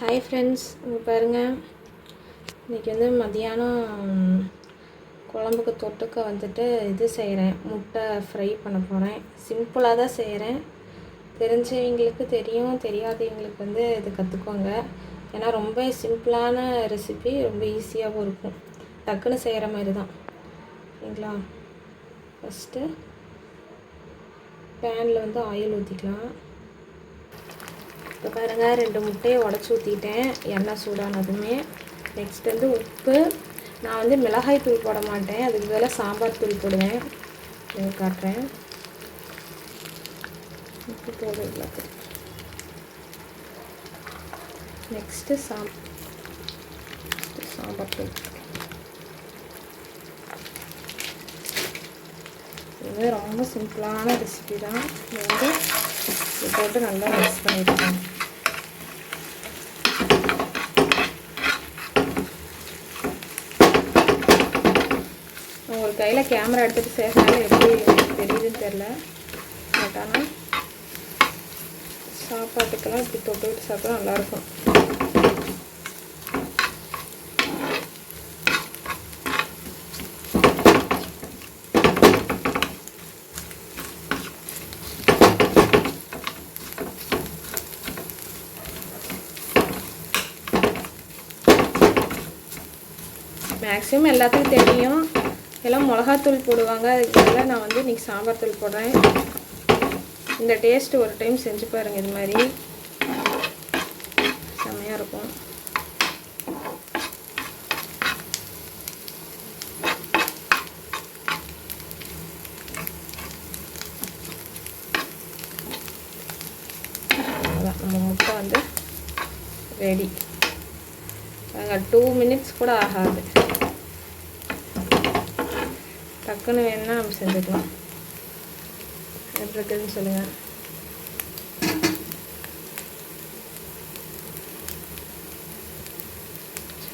Hi friends, இங்கே பாருங்கள். இன்றைக்கி வந்து மதியானம் குழம்புக்கு தொட்டுக்க வந்துட்டு இது செய்கிறேன். முட்டை ஃப்ரை பண்ண போகிறேன். சிம்பிளாக தான் செய்கிறேன். தெரிஞ்சவங்களுக்கு தெரியும், தெரியாதவங்களுக்கு வந்து இது கற்றுக்கோங்க. ஏன்னா ரொம்ப சிம்பிளான ரெசிபி, ரொம்ப ஈஸியாகவும் இருக்கும். டக்குன்னு செய்கிற மாதிரி தான். சரிங்களா? ஃபஸ்ட்டு பேனில் வந்து ஆயில் ஊற்றிக்கலாம். இப்போ பாருங்கள், 2 முட்டையை உடச்சி ஊற்றிட்டேன் எண்ணெய் சூடானதுமே. நெக்ஸ்ட் வந்து உப்பு. நான் வந்து மிளகாய் தூள் போட மாட்டேன், அதுக்கு பதிலாக சாம்பார் தூள் போடுவேன். காட்டுறேன். உப்பு போடுறதுல நெக்ஸ்ட்டு சாம்பார் தூள். இது ரொம்ப சிம்பிளான ரெசிபி தான். இது வந்து இது போட்டு நல்லா மிக்ஸ் பண்ணிடுவேன். ஒரு கையில் கேமரா எடுத்துகிட்டு செய்கிறதுனால எப்படி தெரியுதுன்னு தெரில. பட் ஆனால் சாப்பாட்டுக்கெல்லாம் இப்படி தொட்டுக்கிட்டு சாப்பிட்டா நல்லாயிருக்கும். மேக்ஸிமம் எல்லாத்துக்கும் தெரியும், எல்லாம் மிளகாத்தூள் போடுவாங்க. அதுக்கு பதிலாக நான் வந்து இன்றைக்கி சாம்பார் தூள் போடுறேன். இந்த டேஸ்ட்டு ஒரு டைம் செஞ்சு பாருங்கள். இது மாதிரி செம்மையாக இருக்கும். அதான் நம்ம முட்டை வந்து ரெடி. 2 மினிட்ஸ் கூட ஆகாது. டக்குன்னு வேணுன்னா நம்ம செஞ்சுக்கலாம். எப்படி இருக்குதுன்னு சொல்லுங்கள்.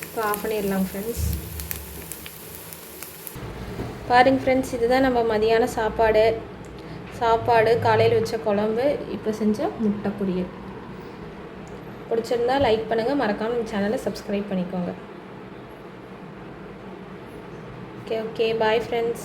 இப்போ ஆஃப் பண்ணிடலாம் ஃப்ரெண்ட்ஸ். பாருங்க ஃப்ரெண்ட்ஸ், இதுதான் நம்ம மதியான சாப்பாடு காலையில் வச்ச குழம்பு, இப்போ செஞ்ச முட்டை பொரியல். பிடிச்சிருந்தா லைக் பண்ணுங்கள், மறக்காமல் நம்ம சேனலை சப்ஸ்கிரைப் பண்ணிக்கோங்க. Okay, bye friends.